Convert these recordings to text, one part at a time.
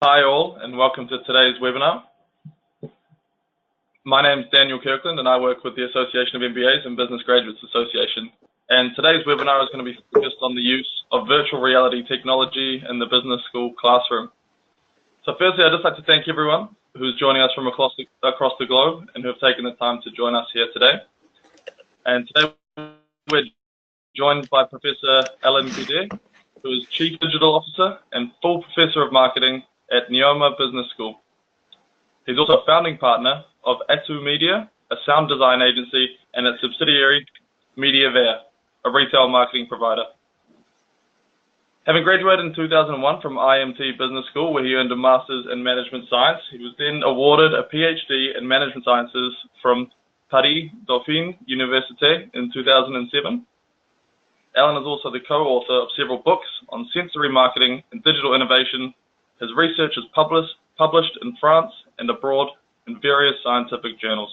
Hi all, and welcome to today's webinar. My name is Daniel Kirkland, and I work with the Association of MBAs and Business Graduates Association. And today's webinar is going to be focused on the use of virtual reality technology in the business school classroom. So firstly, I'd just like to thank everyone who's joining us from across the globe and who have taken the time to join us here today. And today we're joined by Professor Alain Goudey, who is Chief Digital Officer and full Professor of Marketing at NEOMA Business School. He's also a founding partner of Atu Media, a sound design agency, and its subsidiary, MediaVer, a retail marketing provider. Having graduated in 2001 from IMT Business School, where he earned a Master's in Management Science, he was then awarded a PhD in Management Sciences from Paris Dauphine Université in 2007. Alain is also the co-author of several books on sensory marketing and digital innovation. His research is published in France and abroad in various scientific journals.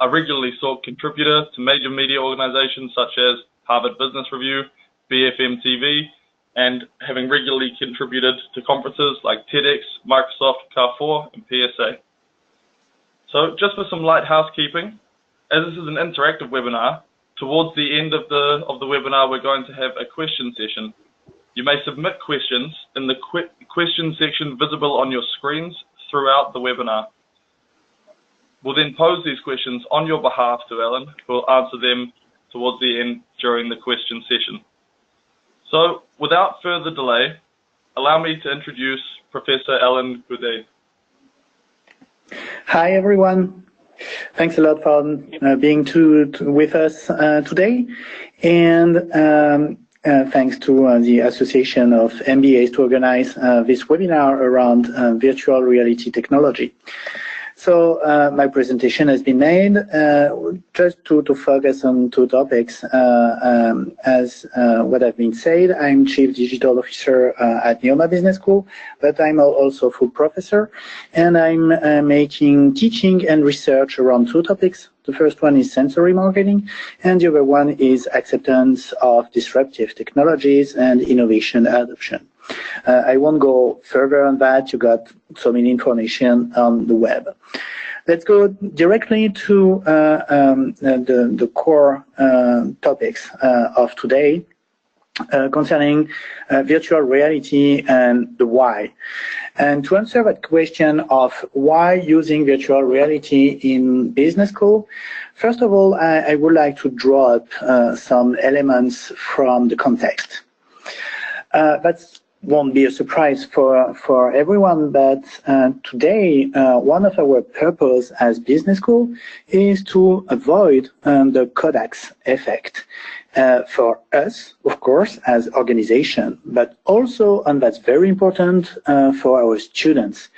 A regularly sought contributor to major media organizations such as Harvard Business Review, BFM TV, and having regularly contributed to conferences like TEDx, Microsoft, Carrefour, and PSA. So just for some light housekeeping, as this is an interactive webinar, towards the end of the webinar, we're going to have a question session. You may submit questions in the question section visible on your screens throughout the webinar. We'll then pose these questions on your behalf to Alain, who will answer them towards the end during the question session. So, without further delay, allow me to introduce Professor Alain Goudey. Hi, everyone. Thanks a lot for being with us today. And thanks to the Association of MBAs to organize this webinar around virtual reality technology. So my presentation has been made just to focus on two topics. As what I've been said, I'm Chief Digital Officer at NEOMA Business School, but I'm also full professor, and I'm making teaching and research around two topics. The first one is sensory marketing, and the other one is acceptance of disruptive technologies and innovation adoption. I won't go further on that. You got so many information on the web. Let's go directly to the core topics of today concerning virtual reality and the why. And to answer that question of why using virtual reality in business school, first of all, I would like to draw up some elements from the context. That won't be a surprise for everyone, but today one of our purpose as business school is to avoid the Kodak effect. For us, of course, as organization, but also, and that's very important, for our students.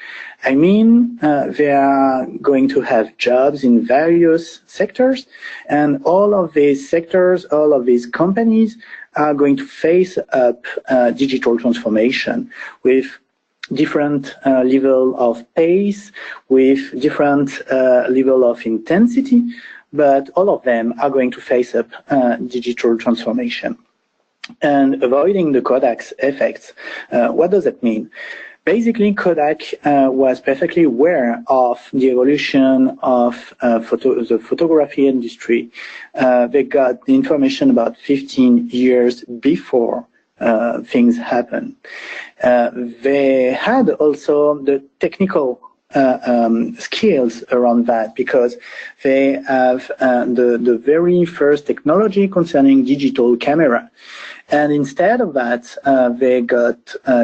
I mean, they are going to have jobs in various sectors, and all of these sectors, all of these companies are going to face up digital transformation with different level of pace, with different level of intensity, but all of them are going to face up digital transformation. And avoiding the Kodak effects, what does that mean? Basically, Kodak was perfectly aware of the evolution of the photography industry. They got the information about 15 years before things happened. They had also the technical skills around that, because they have the very first technology concerning digital camera. And instead of that, they got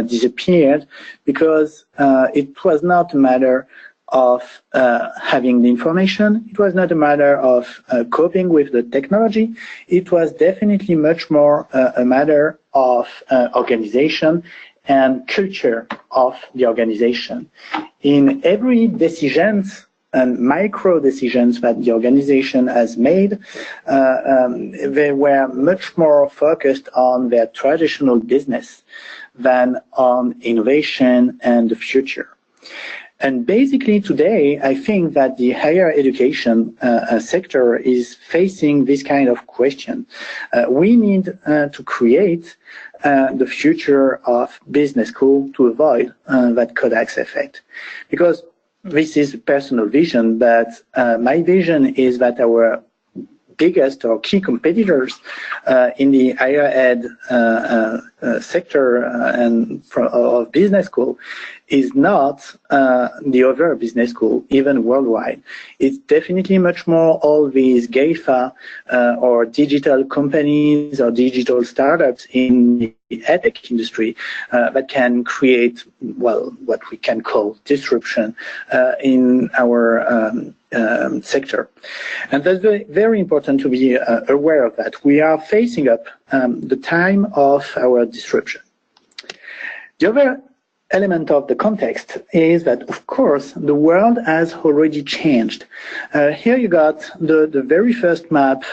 disappeared because it was not a matter of having the information. It was not a matter of coping with the technology. It was definitely much more a matter of organization and culture of the organization. In every decisions and micro decisions that the organization has made, they were much more focused on their traditional business than on innovation and the future. And basically today, I think that the higher education sector is facing this kind of question. We need to create the future of business school to avoid that Kodak's effect. Because this is a personal vision, but my vision is that our biggest or key competitors in the higher ed sector and of business school is not the other business school, even worldwide. It's definitely much more all these GAFA or digital companies or digital startups in the edtech industry that can create, well, what we can call disruption in our sector. And that's very, very important to be aware of that. We are facing up the time of our disruption. The other element of the context is that, of course, the world has already changed. Here you got the very first map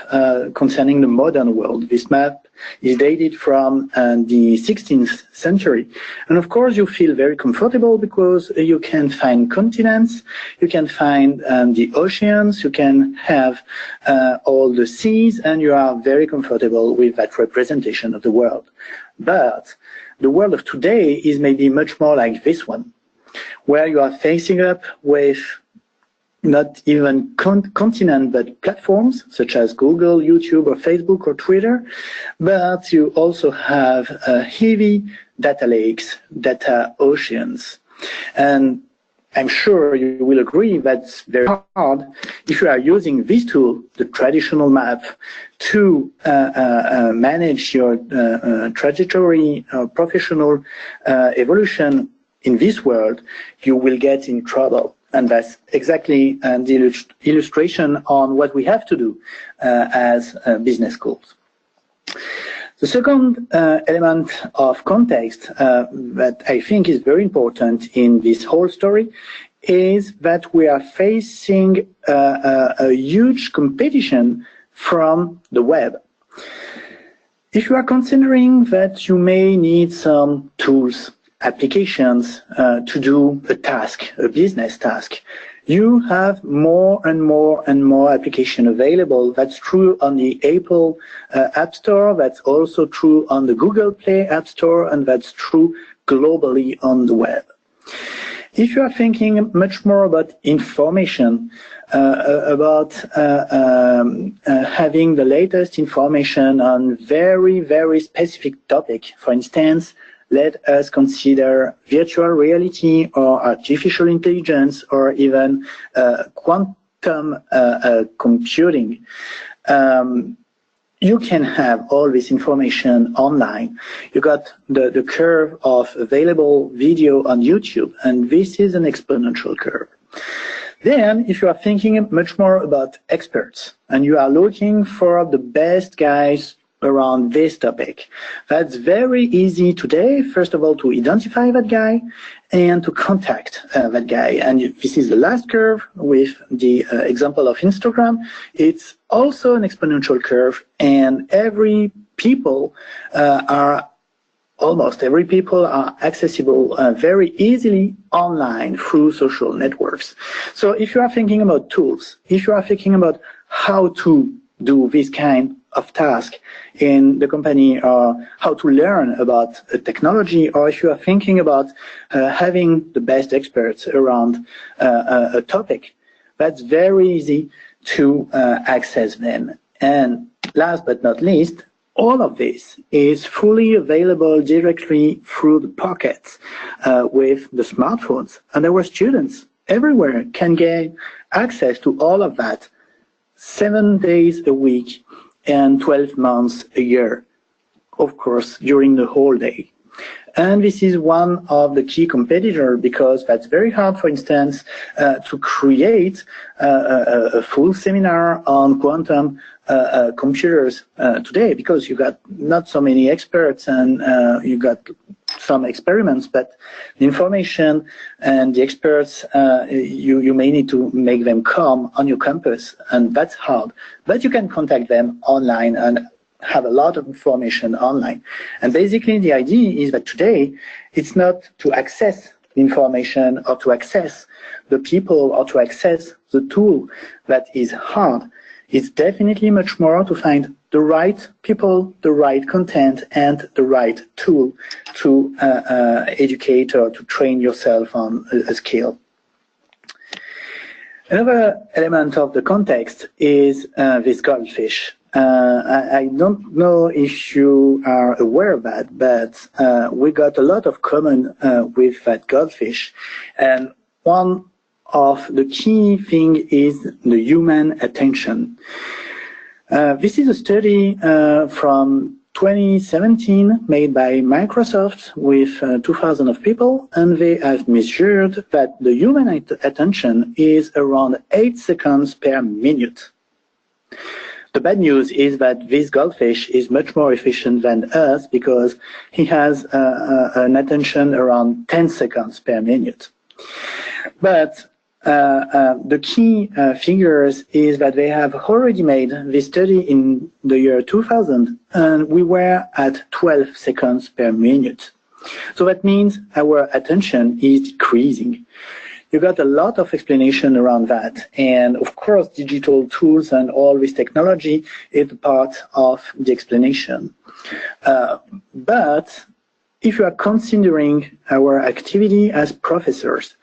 concerning the modern world. This map is dated from the 16th century. And of course, you feel very comfortable because you can find continents, you can find the oceans, you can have all the seas, and you are very comfortable with that representation of the world. But the world of today is maybe much more like this one, where you are facing up with not even continent, but platforms such as Google, YouTube, or Facebook, or Twitter, but you also have heavy data lakes, data oceans. And I'm sure you will agree that's very hard if you are using this tool, the traditional map, to manage your trajectory, professional evolution in this world. You will get in trouble. And that's exactly the illustration on what we have to do as business schools. The second element of context that I think is very important in this whole story is that we are facing a huge competition from the web. If you are considering that you may need some tools, applications to do a task, a business task, you have more and more and more application available. That's true on the Apple App Store, that's also true on the Google Play App Store, and that's true globally on the web. If you are thinking much more about information, about having the latest information on very, very specific topic, for instance, let us consider virtual reality or artificial intelligence or even quantum computing. You can have all this information online. You got the curve of available video on YouTube, and this is an exponential curve. Then, if you are thinking much more about experts, and you are looking for the best guys around this topic, that's very easy today, first of all, to identify that guy and to contact that guy. And this is the last curve with the example of Instagram. It's also an exponential curve, and almost every people are accessible very easily online through social networks. So if you are thinking about tools, if you are thinking about how to do this kind of task in the company, or how to learn about a technology, or if you are thinking about having the best experts around a topic, that's very easy to access them. And last but not least, all of this is fully available directly through the pockets with the smartphones. And our students everywhere can gain access to all of that 7 days a week and 12 months a year, of course, during the whole day. And this is one of the key competitors, because that's very hard, for instance, to create a full seminar on quantum computers today, because you got not so many experts and you got some experiments, but the information and the experts, you may need to make them come on your campus, and that's hard. But you can contact them online and have a lot of information online. And basically the idea is that today it's not to access the information or to access the people or to access the tool that is hard. It's definitely much more to find the right people, the right content, and the right tool to educate or to train yourself on a skill. Another element of the context is this goldfish. I don't know if you are aware of that, but we got a lot of common with that goldfish. And one of the key things is the human attention. This is a study from 2017 made by Microsoft with 2,000 of people, and they have measured that the human attention is around 8 seconds per minute. The bad news is that this goldfish is much more efficient than us because he has an attention around 10 seconds per minute. But the key figures is that they have already made this study in the year 2000, and we were at 12 seconds per minute. So that means our attention is decreasing. You got a lot of explanation around that. And of course, digital tools and all this technology is part of the explanation. But if you are considering our activity as professors,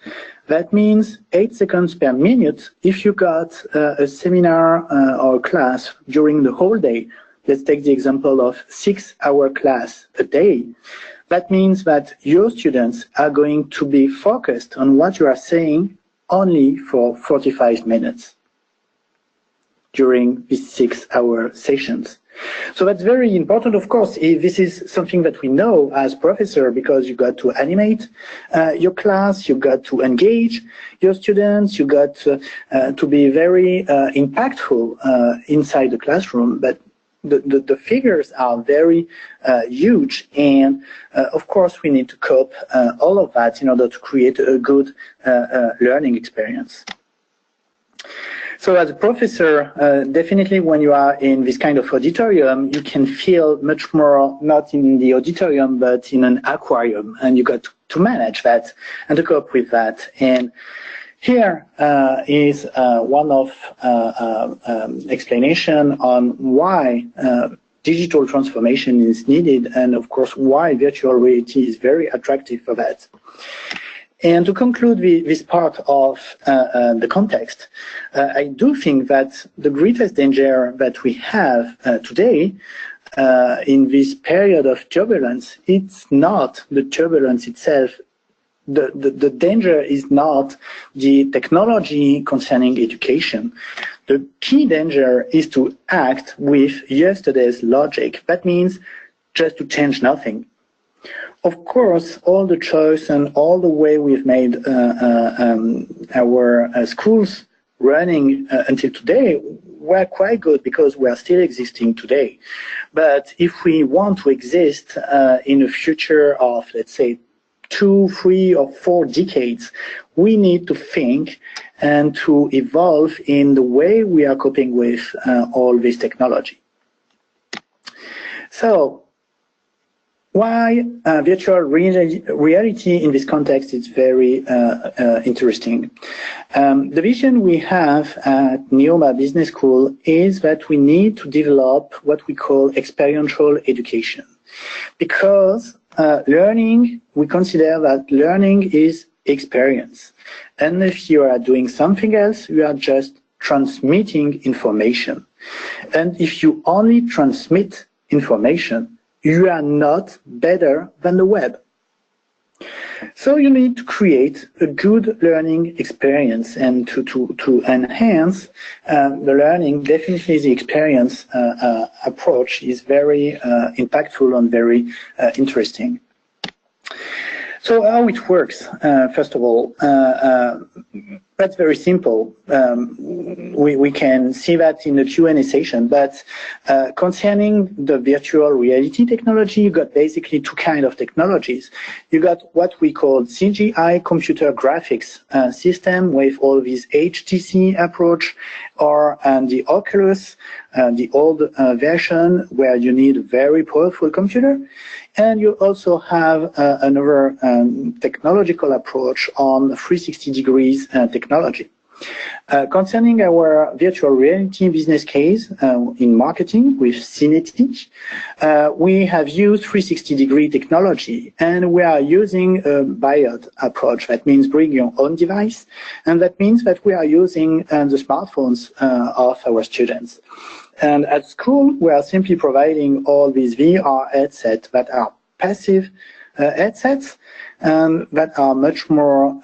that means 8 seconds per minute. If you got a seminar or a class during the whole day, let's take the example of 6-hour class a day. That means that your students are going to be focused on what you are saying only for 45 minutes during these 6-hour sessions. So that's very important, of course. This is something that we know as professor because you got to animate your class, you got to engage your students, you got to be very impactful inside the classroom. But the figures are very huge, and of course we need to cope all of that in order to create a good learning experience. So as a professor, definitely when you are in this kind of auditorium, you can feel much more not in the auditorium but in an aquarium, and you got to manage that and to cope with that. And here is one of explanation on why digital transformation is needed, and of course why virtual reality is very attractive for that. And to conclude this part of the context, I do think that the greatest danger that we have today in this period of turbulence, it's not the turbulence itself. The danger is not the technology concerning education. The key danger is to act with yesterday's logic. That means just to change nothing. Of course, all the choice and all the way we've made our schools running until today were quite good because we are still existing today. But if we want to exist in a future of, let's say, 2, 3, or 4 decades, we need to think and to evolve in the way we are coping with all this technology. So, why virtual reality in this context is very interesting. The vision we have at NEOMA Business School is that we need to develop what we call experiential education. Because learning, we consider that learning is experience. And if you are doing something else, you are just transmitting information. And if you only transmit information, you are not better than the web. So you need to create a good learning experience, and to enhance the learning, definitely the experience approach is very impactful and very interesting. So how it works, first of all, a That's very simple. We can see that in the Q&A session, but concerning the virtual reality technology, you got basically two kinds of technologies. You got what we call CGI, computer graphics system, with all these HTC approach, or the Oculus, the old version where you need a very powerful computer. And you also have another technological approach on 360 degrees technology. Concerning our virtual reality business case in marketing with Cinetic, we have used 360-degree technology, and we are using a buyout approach. That means bring your own device, and that means that we are using the smartphones of our students. And at school, we are simply providing all these VR headsets that are passive headsets, and that are much more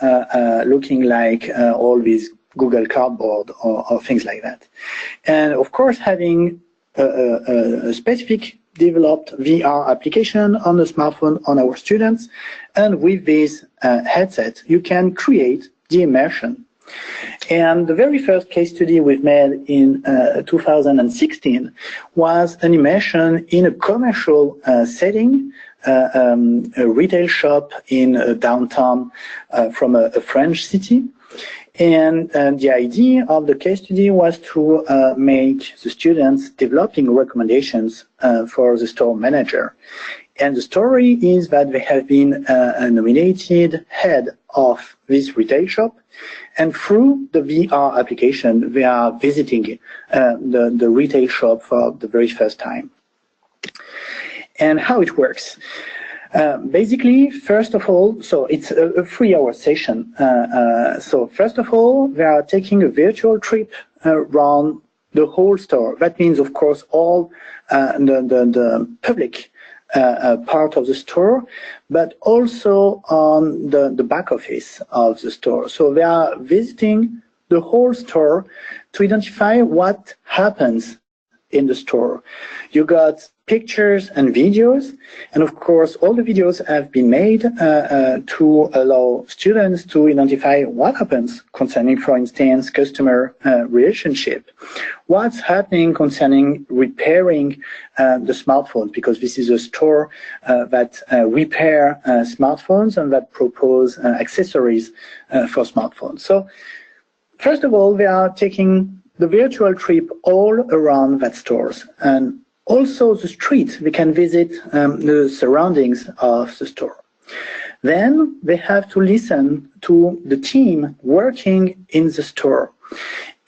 looking like all these Google Cardboard or things like that. And of course, having a specific developed VR application on the smartphone on our students, and with this headset, you can create the immersion. And the very first case study we've made in 2016 was an immersion in a commercial setting, a retail shop in downtown from a French city. And the idea of the case study was to make the students developing recommendations for the store manager. And the story is that they have been nominated head of this retail shop, and through the VR application, they are visiting the retail shop for the very first time. And how it works. Basically, first of all, so it's a 3-hour session. So first of all, they are taking a virtual trip around the whole store. That means, of course, all the public part of the store, but also on the back office of the store. So they are visiting the whole store to identify what happens in the store. You got pictures and videos, and of course all the videos have been made to allow students to identify what happens concerning, for instance, customer relationship, what's happening concerning repairing the smartphones, because this is a store that repair smartphones and that propose accessories for smartphones. So first of all, they are taking the virtual trip all around that stores, and also the street. They can visit the surroundings of the store. Then they have to listen to the team working in the store.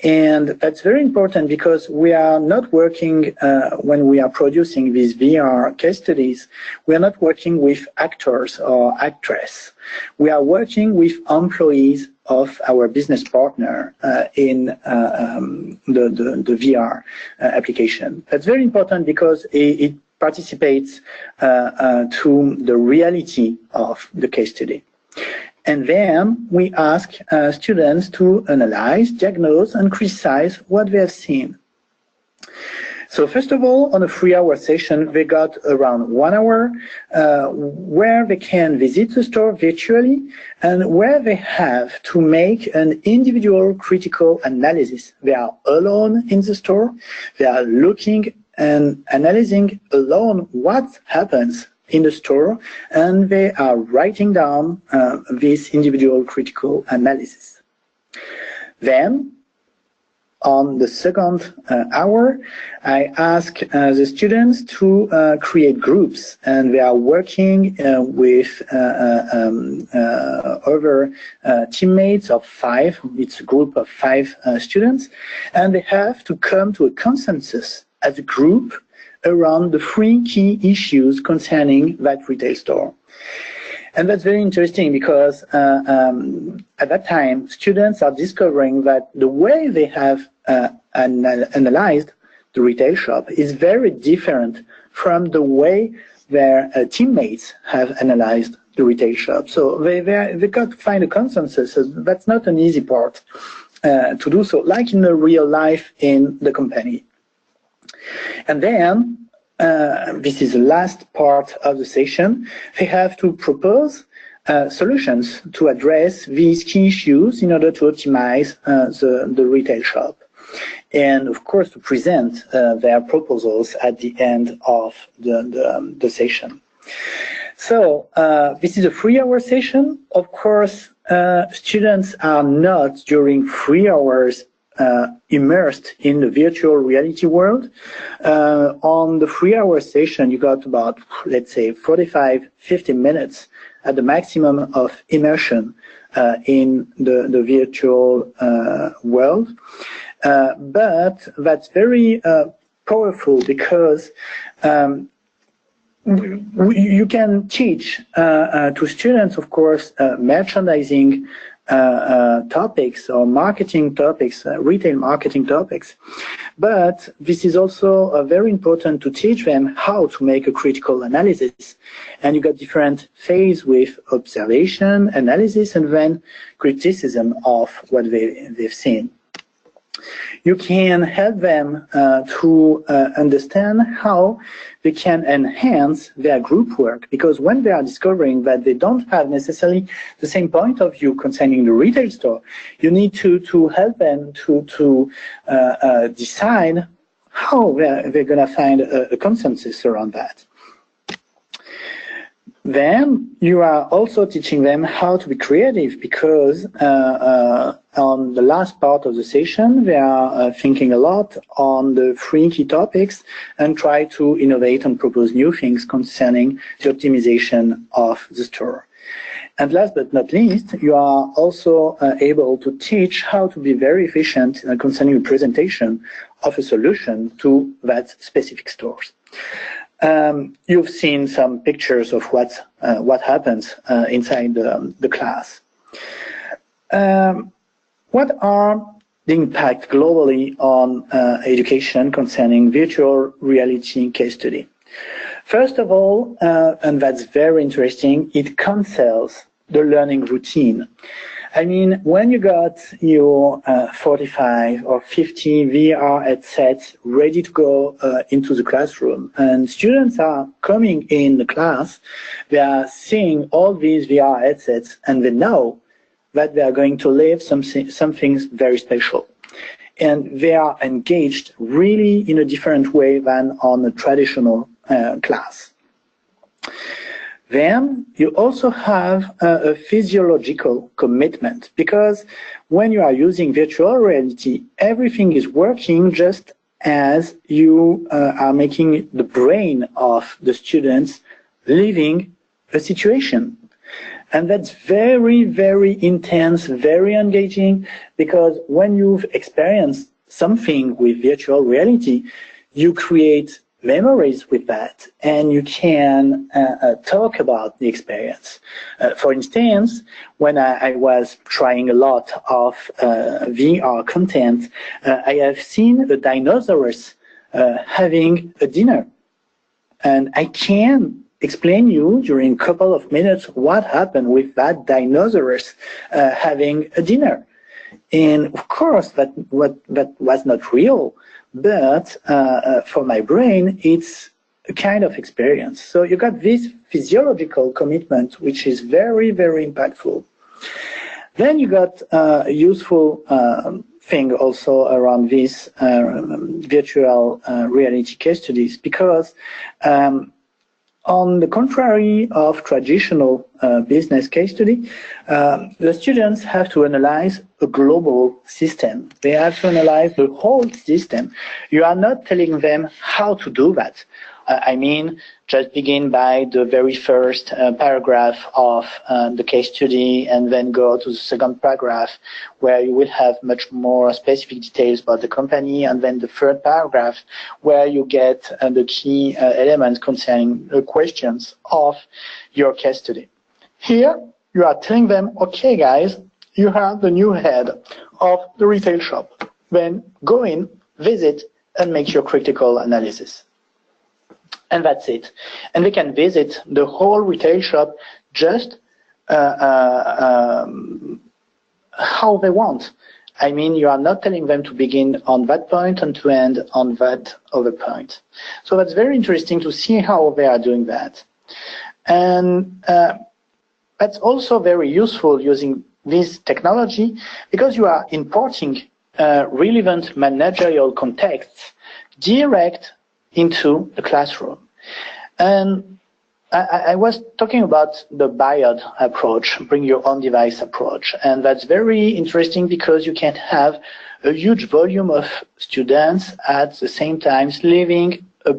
And that's very important because we are not working, when we are producing these VR case studies, we are not working with actors or actresses. We are working with employees of our business partner in the VR application. That's very important because it participates to the reality of the case study. And then we ask students to analyze, diagnose, and criticize what they have seen. So first of all, on a 3-hour session, they got around 1 hour where they can visit the store virtually and where they have to make an individual critical analysis. They are alone in the store. They are looking and analyzing alone what happens in the store, and they are writing down this individual critical analysis. Then, on the second hour, I ask the students to create groups, and they are working with other teammates of 5. It's a group of 5 students, and they have to come to a consensus as a group around the 3 key issues concerning that retail store. And that's very interesting because at that time, students are discovering that the way they have analyzed the retail shop is very different from the way their teammates have analyzed the retail shop. So they got to find a consensus. That's not an easy part to do so, like in the real life in the company. And then, this is the last part of the session, they have to propose solutions to address these key issues in order to optimize the retail shop. And of course, to present their proposals at the end of the session. So this is a 3-hour session. Of course, students are not during 3 hours immersed in the virtual reality world. On the 3-hour session, you got about, let's say, 45-50 minutes at the maximum of immersion in the virtual world. But that's very powerful because you can teach to students, of course, merchandising topics or marketing topics, retail marketing topics. But this is also very important to teach them how to make a critical analysis. And you got different phases with observation, analysis, and then criticism of what they've seen. You can help them to understand how they can enhance their group work, because when they are discovering that they don't have necessarily the same point of view concerning the retail store, you need to help them to decide how they're going to find a consensus around that. Then you are also teaching them how to be creative, because on the last part of the session, they are thinking a lot on the 3 key topics and try to innovate and propose new things concerning the optimization of the store. And last but not least, you are also able to teach how to be very efficient concerning the presentation of a solution to that specific stores. You've seen some pictures of what happens inside the class. What are the impact globally on education concerning virtual reality case study? First of all, and that's very interesting, it cancels the learning routine. I mean, when you got your 45 or 50 VR headsets ready to go into the classroom, and students are coming in the class, they are seeing all these VR headsets, and they know that they are going to live something very special. And they are engaged really in a different way than on a traditional class. Then you also have a physiological commitment, because when you are using virtual reality, everything is working just as you are making the brain of the students living a situation. And that's very, very intense, very engaging, because when you've experienced something with virtual reality, you create memories with that, and you can talk about the experience. For instance, when I was trying a lot of VR content, I have seen the dinosaurs having a dinner, and I can explain you during a couple of minutes what happened with that dinosaurs having a dinner. And of course, that was not real. But for my brain, it's a kind of experience. So you got this physiological commitment, which is very, very impactful. Then you got a useful thing also around this virtual reality case studies, because on the contrary of traditional business case study, the students have to analyze a global system. They have to analyze the whole system. You are not telling them how to do that. I mean, just begin by the very first paragraph of the case study, and then go to the second paragraph where you will have much more specific details about the company, and then the third paragraph where you get the key elements concerning the questions of your case study. Here, you are telling them, okay, guys, you are the new head of the retail shop. Then go in, visit, and make your critical analysis. And that's it. And they can visit the whole retail shop just how they want. I mean, you are not telling them to begin on that point and to end on that other point. So that's very interesting to see how they are doing that. And that's also very useful using this technology because you are importing relevant managerial contexts direct into the classroom. And I was talking about the BIOD approach, bring your own device approach, and that's very interesting because you can have a huge volume of students at the same time living a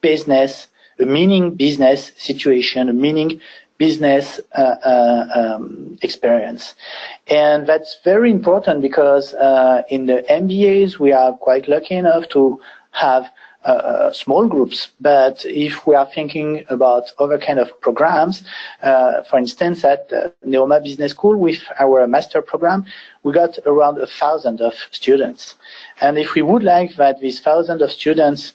business, a meaning business situation, a meaning business experience. And that's very important because in the MBAs, we are quite lucky enough to have small groups, but if we are thinking about other kind of programs, for instance, at the NEOMA Business School with our master program, we got around 1,000 of students. And if we would like that these 1,000 of students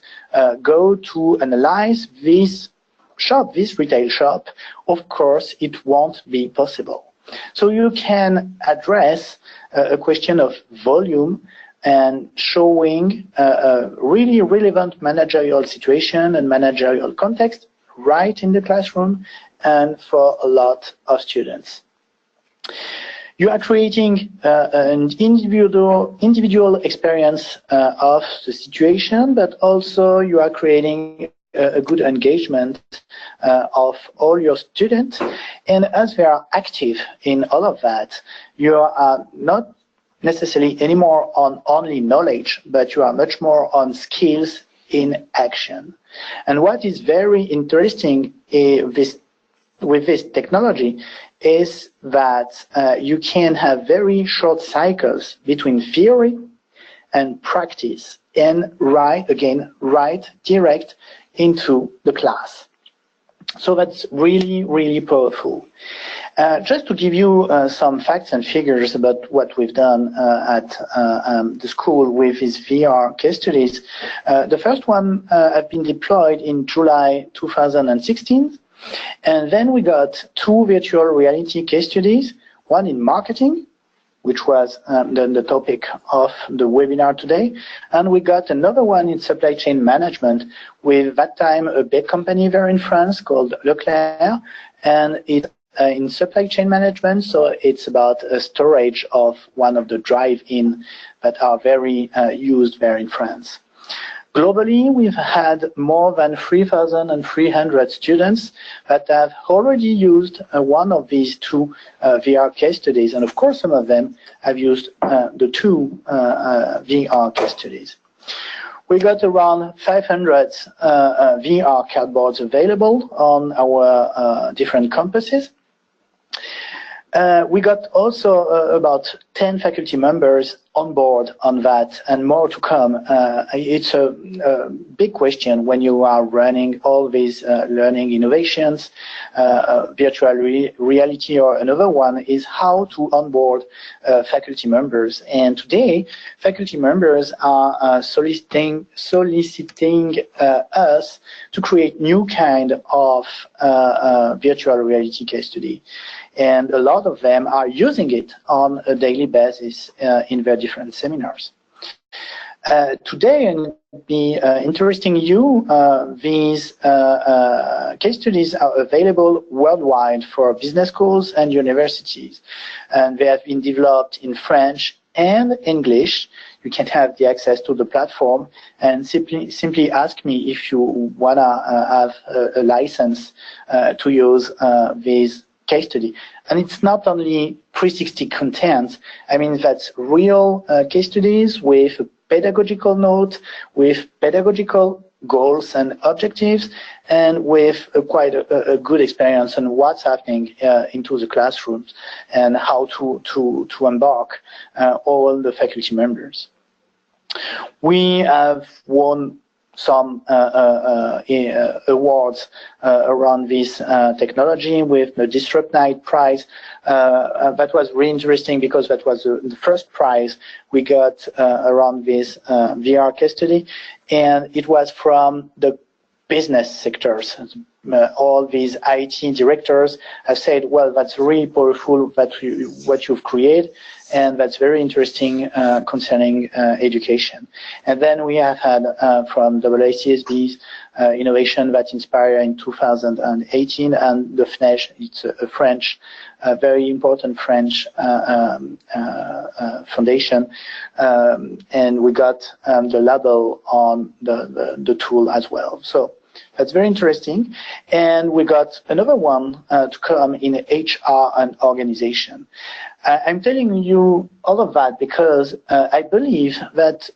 go to analyze this shop, this retail shop, of course, it won't be possible. So you can address a question of volume and showing a really relevant managerial situation and managerial context right in the classroom and for a lot of students. You are creating an individual experience of the situation, but also you are creating a good engagement of all your students. And as they are active in all of that, you are not necessarily anymore on only knowledge, but you are much more on skills in action. And what is very interesting with this technology is that you can have very short cycles between theory and practice and right direct into the class. So that's really, really powerful. Just to give you some facts and figures about what we've done at the school with these VR case studies. The first one have been deployed in July 2016. And then we got 2 virtual reality case studies, one in marketing, which was the topic of the webinar today. And we got another one in supply chain management with that time a big company there in France called Leclerc. And it's in supply chain management, so it's about a storage of one of the drive-in that are very used there in France. Globally, we've had more than 3,300 students that have already used one of these 2 VR case studies, and of course some of them have used the 2 VR case studies. We got around 500 VR cardboards available on our different campuses. We got also about 10 faculty members on board on that, and more to come. It's a big question when you are running all these learning innovations, virtual reality, or another one is how to onboard faculty members. And today, faculty members are soliciting us to create new kind of virtual reality case study. And a lot of them are using it on a daily basis in their different seminars. Today, and be interesting you, these case studies are available worldwide for business schools and universities. And they have been developed in French and English. You can have the access to the platform and simply ask me if you want to have a license to use these case study. And it's not only 360 content. I mean, that's real case studies with a pedagogical note, with pedagogical goals and objectives, and with quite a good experience on what's happening into the classrooms and how to embark all the faculty members. We have won some awards around this technology with the Disrupt Night prize. That was really interesting because that was the first prize we got around this VR case study, and it was from the business sectors. All these IT directors have said, well, that's really powerful what you've created, and that's very interesting concerning education. And then we have had from AACSB innovation that inspired in 2018, and the FNEJ, it's a French, very important French foundation, and we got the label on the tool as well. So that's very interesting. And we got another one to come in HR and organization. I'm telling you all of that because I believe that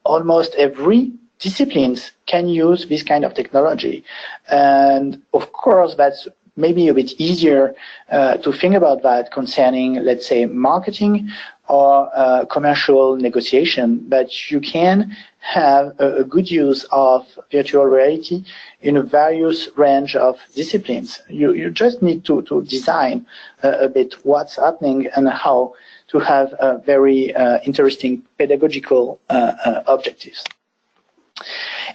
almost every disciplines can use this kind of technology. And of course, that's maybe a bit easier to think about that concerning, let's say, marketing or commercial negotiation, but you can have a good use of virtual reality in a various range of disciplines. You just need to design a bit what's happening and how to have very interesting pedagogical objectives.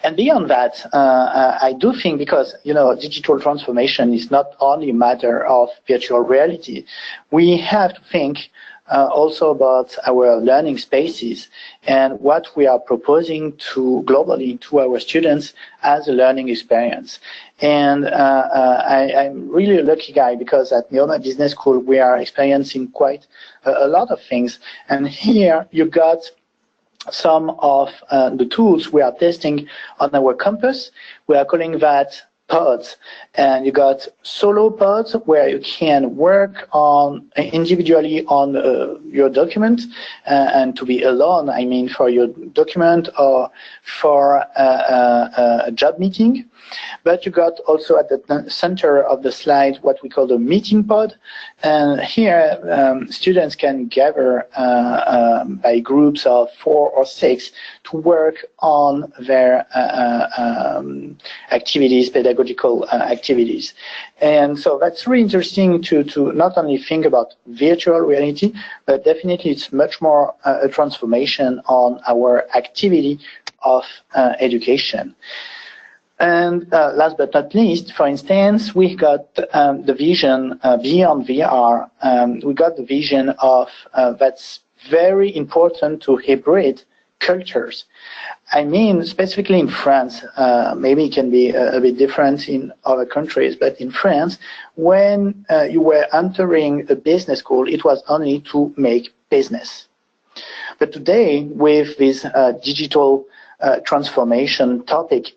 And beyond that, I do think, because digital transformation is not only a matter of virtual reality, we have to think also about our learning spaces and what we are proposing to globally to our students as a learning experience. And I'm really a lucky guy because at NEOMA Business School we are experiencing quite a lot of things. And here you got some of the tools we are testing on our campus. We are calling that pods, and you got solo pods where you can work on individually on your document and to be alone, I mean, for your document or for a job meeting. But you got also at the center of the slide what we call the meeting pod, and here students can gather by groups of 4 or 6 to work on their activities, pedagogical activities. And so that's really interesting to not only think about virtual reality, but definitely it's much more a transformation on our activity of education. And last but not least, for instance, we got the vision beyond VR. We got the vision of that's very important to hybrid cultures. I mean, specifically in France, maybe it can be a bit different in other countries, but in France, when you were entering a business school, it was only to make business. But today, with this digital transformation topic,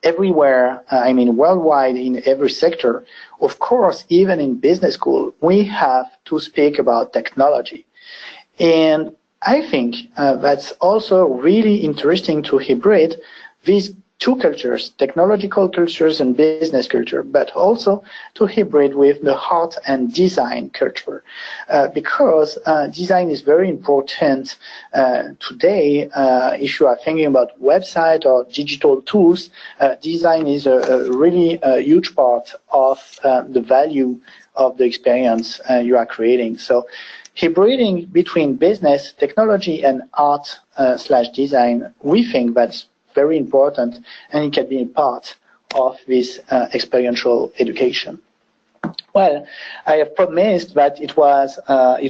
everywhere, I mean worldwide in every sector, of course, even in business school, we have to speak about technology. And I think that's also really interesting to hybrid these two cultures, technological cultures and business culture, but also to hybrid with the art and design culture, because design is very important today. If you are thinking about website or digital tools, design is a really huge part of the value of the experience you are creating. So hybriding between business, technology, and art / design, we think that's very important, and it can be a part of this experiential education. Well, I have promised that it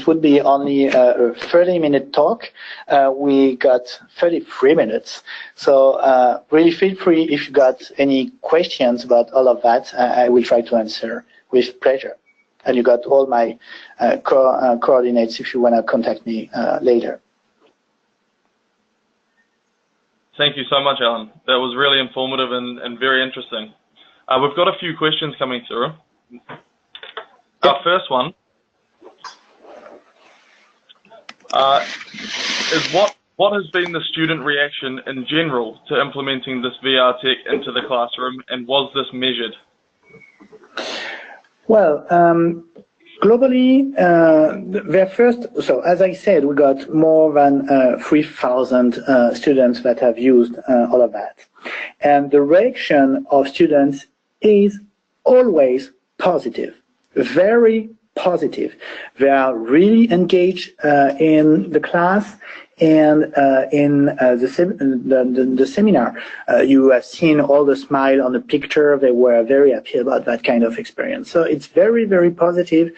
would be only a 30-minute talk. We got 33 minutes, so really feel free if you got any questions about all of that. I will try to answer with pleasure. And you got all my coordinates if you want to contact me later. Thank you so much, Alan. That was really informative and very interesting. We've got a few questions coming through. Our first one is what has been the student reaction in general to implementing this VR tech into the classroom, and was this measured? Well, globally, so as I said, we got more than 3,000 students that have used all of that. And the reaction of students is always positive, very positive. They are really engaged in the class and in the seminar. You have seen all the smile on the picture. They were very happy about that kind of experience. So it's very, very positive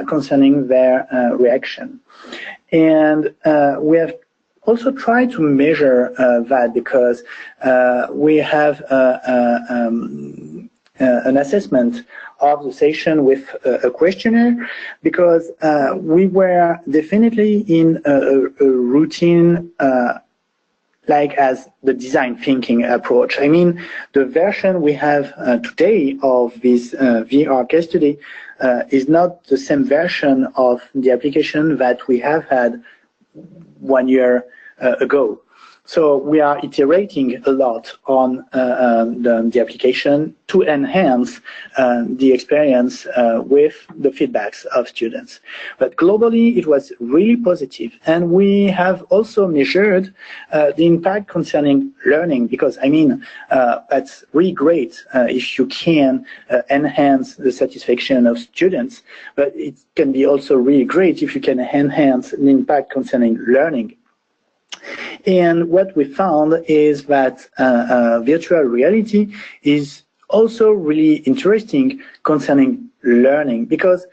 concerning their reaction. And we have also try to measure that, because we have an assessment of the session with a questionnaire, because we were definitely in a routine like as the design thinking approach. I mean, the version we have today of this VR case study is not the same version of the application that we have had 1 year ago. So we are iterating a lot on the application to enhance the experience with the feedbacks of students. But globally, it was really positive. And we have also measured the impact concerning learning, because, I mean, that's really great if you can enhance the satisfaction of students, but it can be also really great if you can enhance the impact concerning learning. And what we found is that virtual reality is also really interesting concerning learning, because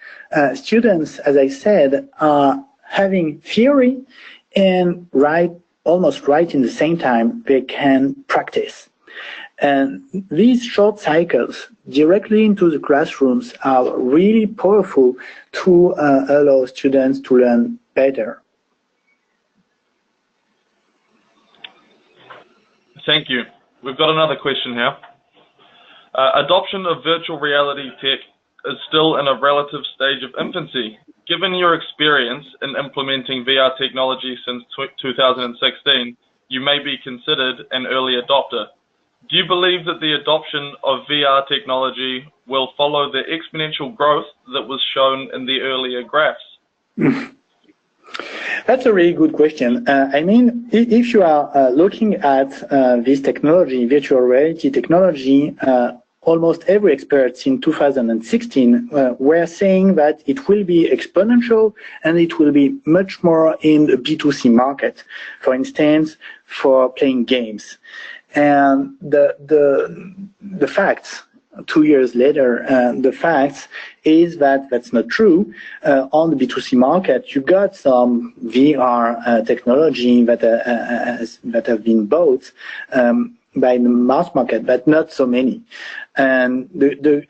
students, as I said, are having theory and almost right in the same time they can practice. And these short cycles directly into the classrooms are really powerful to allow students to learn better. Thank you. We've got another question here. Adoption of virtual reality tech is still in a relative stage of infancy. Given your experience in implementing VR technology since 2016, you may be considered an early adopter. Do you believe that the adoption of VR technology will follow the exponential growth that was shown in the earlier graphs? That's a really good question. I mean, if you are looking at this technology, virtual reality technology, almost every expert in 2016 were saying that it will be exponential and it will be much more in the B2C market, for instance, for playing games. And the facts, 2 years later, the facts is that that's not true. On the B2C market, you got some VR technology that have been bought by the mass market, but not so many. And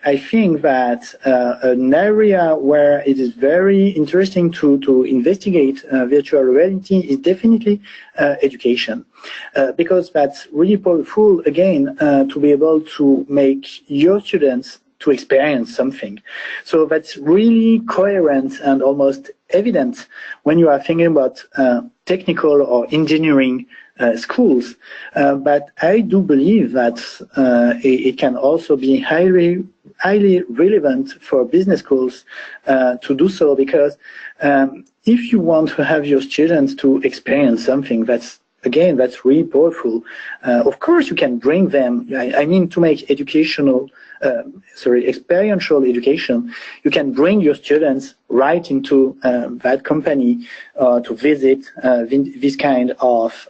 I think that an area where it is very interesting to investigate virtual reality is definitely education, because that's really powerful, again, to be able to make your students to experience something. So that's really coherent and almost evident when you are thinking about technical or engineering schools. But I do believe that it can also be highly relevant for business schools to do so, because if you want to have your students to experience something, that's really powerful. Of course, you can bring them, I mean, to make experiential education, you can bring your students right into that company to visit this kind of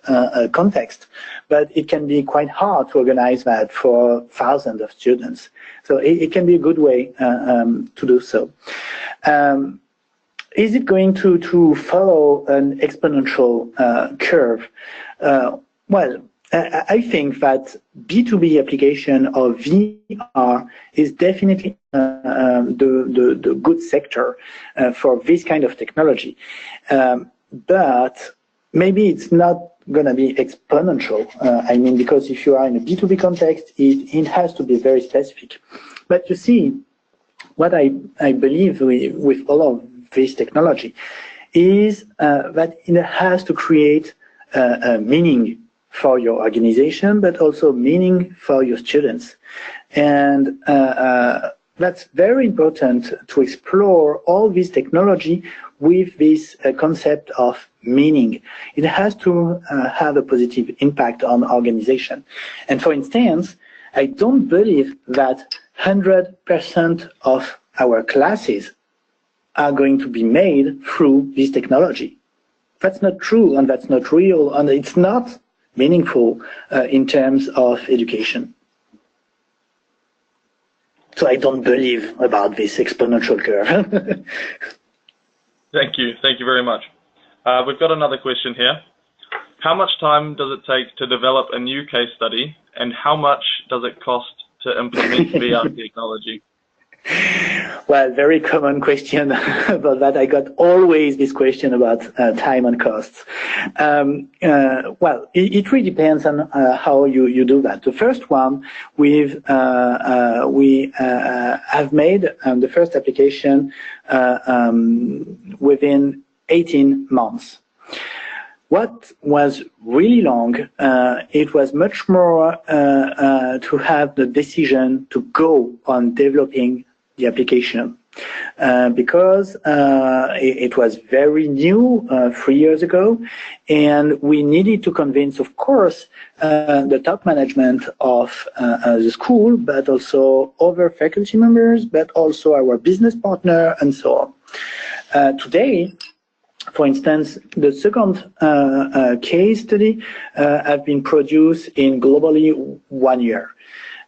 context. But it can be quite hard to organize that for thousands of students. So it can be a good way to do so. Is it going to follow an exponential curve? Well, I think that B2B application of VR is definitely the good sector for this kind of technology. But maybe it's not going to be exponential. I mean, because if you are in a B2B context, it has to be very specific. But you see, what I believe with all of this technology is that it has to create a meaning for your organization, but also meaning for your students. And that's very important to explore all this technology with this concept of meaning. It has to have a positive impact on organization. And for instance, I don't believe that 100% of our classes are going to be made through this technology. That's not true, and that's not real, and it's not meaningful in terms of education. So I don't believe about this exponential curve. Thank you very much. We've got another question here. how much time does it take to develop a new case study, and how much does it cost to implement VR technology? Well, very common question about that. I got always this question about time and costs. Well, it really depends on how you do that. The first one, we have made the first application within 18 months. What was really long, it was much more to have the decision to go on developing the application because it was very new 3 years ago, and we needed to convince, of course, the top management of the school, but also other faculty members, but also our business partner, and so on. Today, for instance, the second case study has been produced in globally 1 year.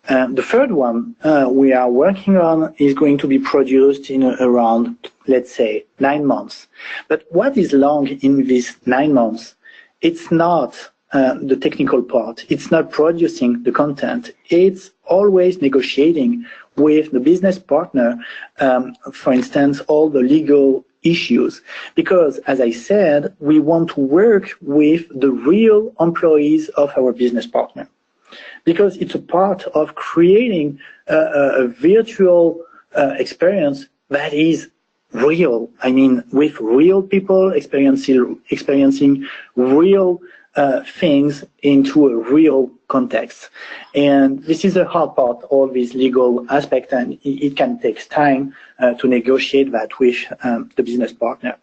The third one we are working on is going to be produced in around, let's say, 9 months. But what is long in these 9 months? It's not the technical part. It's not producing the content. It's always negotiating with the business partner, for instance, all the legal issues. Because, as I said, we want to work with the real employees of our business partner. Because it's a part of creating a virtual experience that is real. I mean, with real people experiencing real things into a real context. And this is the hard part, all this legal aspect, and it can take time to negotiate that with the business partner.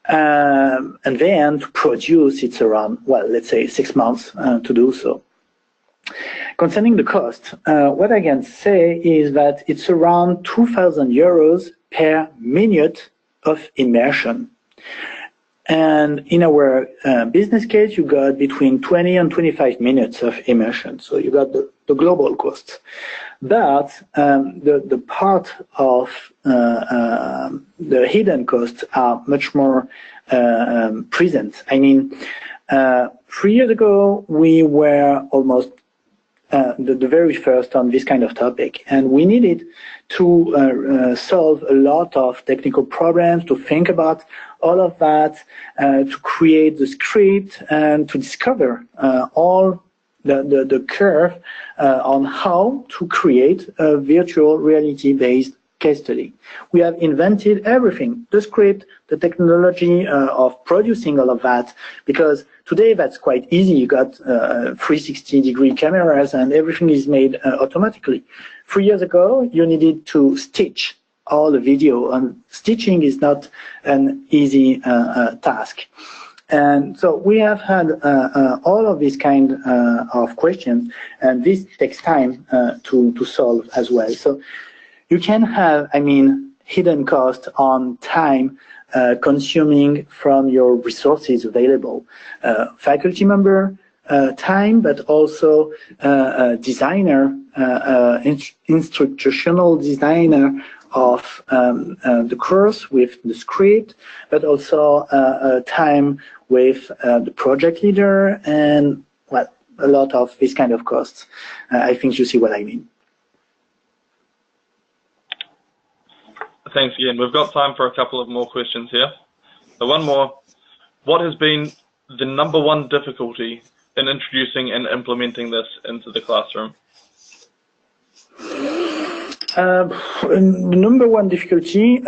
And then to produce, it's around, well, let's say 6 months to do so. Concerning the cost, what I can say is that it's around 2,000 euros per minute of immersion. And in our business case, you got between 20 and 25 minutes of immersion. So you got the global costs. But the part of the hidden costs are much more present. I mean, 3 years ago, we were almost the very first on this kind of topic, and we needed to solve a lot of technical problems, to think about all of that, to create the script, and to discover all the curve on how to create a virtual reality-based case study. We have invented everything, the script, the technology of producing all of that, because today that's quite easy. You got 360-degree cameras and everything is made automatically. 3 years ago, you needed to stitch all the video, and stitching is not an easy task. And so we have had all of these kind of questions, and this takes time to solve as well. So you can have, I mean, hidden cost on time consuming from your resources available. Faculty member time, but also designer, instructional designer of the course with the script, but also time with the project leader, and well, a lot of this kind of costs. I think you see what I mean. Thanks again. We've got time for a couple of more questions here. So one more. What has been the #1 difficulty in introducing and implementing this into the classroom? The #1 difficulty,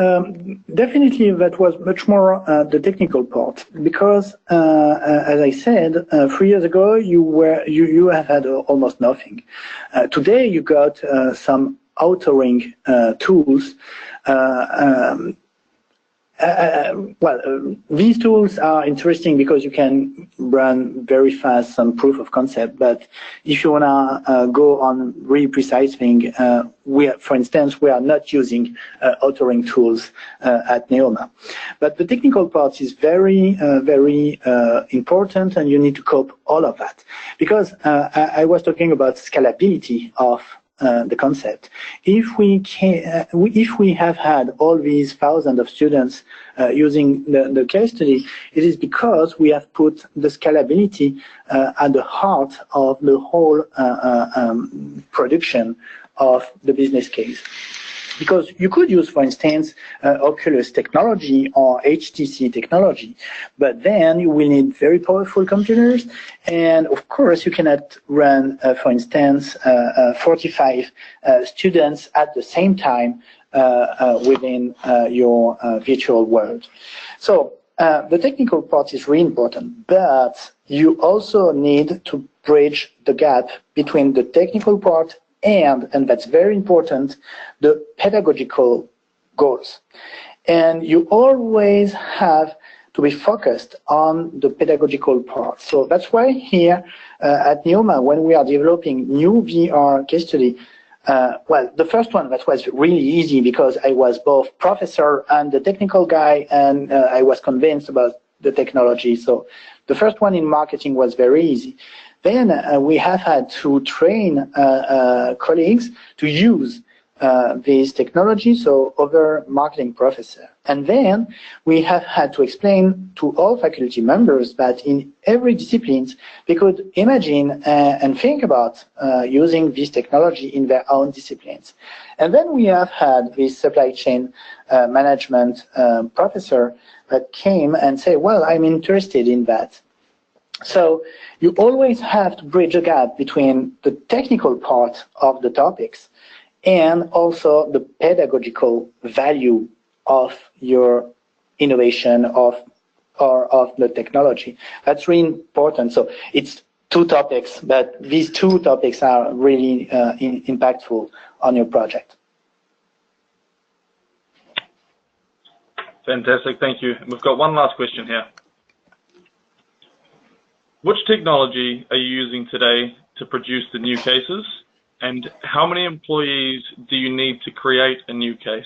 definitely that was much more the technical part, because as I said, 3 years ago you have had almost nothing. Today you got some authoring tools. These tools are interesting because you can run very fast some proof of concept, but if you want to go on really precise thing, for instance, we are not using authoring tools at NEOMA. But the technical part is very, very important, and you need to cope all of that. Because I was talking about scalability of the concept. If we have had all these thousands of students using the case study, it is because we have put the scalability at the heart of the whole production of the business case. Because you could use, for instance, Oculus technology or HTC technology, but then you will need very powerful computers, and of course you cannot run, for instance, 45 students at the same time within your virtual world. So the technical part is really important, but you also need to bridge the gap between the technical part and that's very important, the pedagogical goals. And you always have to be focused on the pedagogical part. So that's why here at NEOMA, when we are developing new VR case study, well, the first one, that was really easy because I was both professor and the technical guy, and I was convinced about the technology. So the first one in marketing was very easy. Then we have had to train colleagues to use this technology, so other marketing professor. And then we have had to explain to all faculty members that in every discipline they could imagine and think about using this technology in their own disciplines. And then we have had this supply chain management professor that came and said, well, I'm interested in that. So you always have to bridge a gap between the technical part of the topics and also the pedagogical value of your innovation or of the technology. That's really important. So it's two topics, but these two topics are really impactful on your project. Fantastic, thank you. We've got one last question here. Which technology are you using today to produce the new cases, and how many employees do you need to create a new case?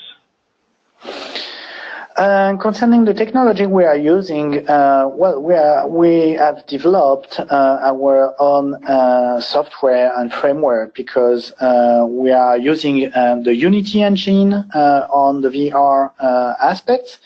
Concerning the technology we are using, well, we have developed our own software and framework because we are using the Unity engine on the VR aspects.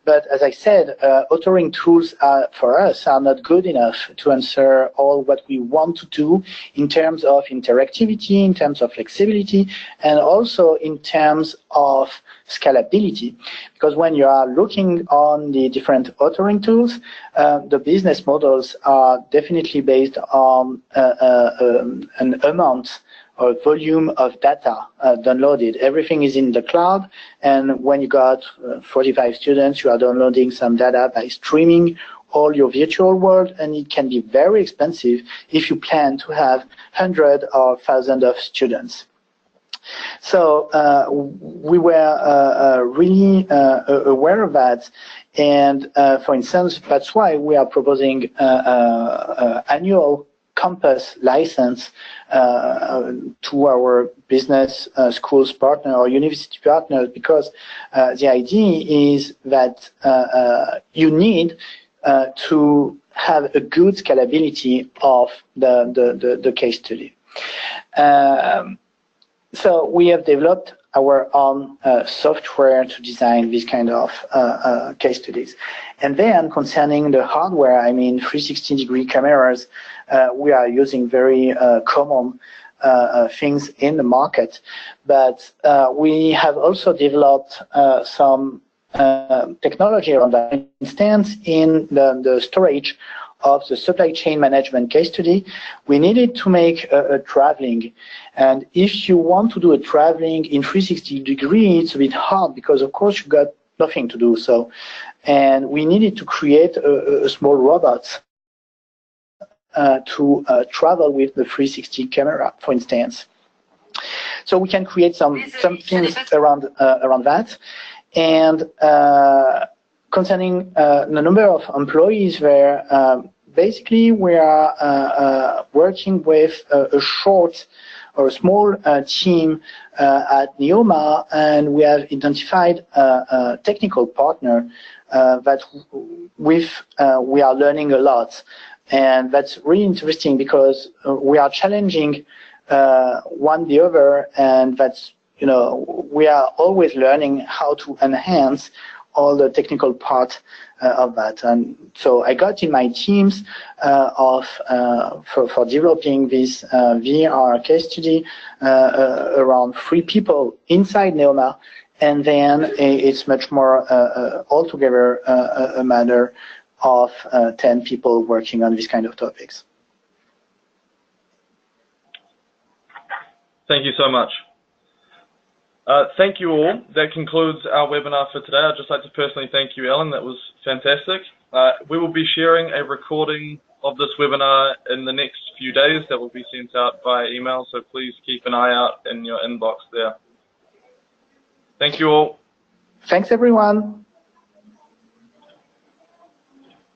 But as I said, authoring tools for us are not good enough to answer all what we want to do in terms of interactivity, in terms of flexibility, and also in terms of scalability. Because when you are looking on the different authoring tools, the business models are definitely based on an amount or volume of data downloaded. Everything is in the cloud, and when you got 45 students, you are downloading some data by streaming all your virtual world, and it can be very expensive if you plan to have hundreds or thousands of students. So we were really aware of that, and for instance, that's why we are proposing annual campus license to our business schools partner or university partners, because the idea is that you need to have a good scalability of the case study. So we have developed our own software to design this kind of case studies. And then concerning the hardware, I mean 360-degree cameras, we are using very common things in the market. But we have also developed some technology around that. For instance, in the storage of the supply chain management case study, we needed to make a traveling. And if you want to do a traveling in 360 degrees, it's a bit hard because, of course, you've got nothing to do so. And we needed to create a small robot to travel with the 360 camera, for instance. So we can create some things around that. And concerning the number of employees there, basically we are working with a short or a small team at NEOMA, and we have identified a technical partner that with we are learning a lot. And that's really interesting because we are challenging one the other, and that's, we are always learning how to enhance all the technical part of that. And so I got in my teams for developing this VR case study around 3 people inside NEOMA, and then it's much more altogether a matter of 10 people working on these kind of topics. Thank you so much. Thank you all. That concludes our webinar for today. I'd just like to personally thank you, Ellen. That was fantastic. We will be sharing a recording of this webinar in the next few days that will be sent out via email, so please keep an eye out in your inbox there. Thank you all. Thanks, everyone.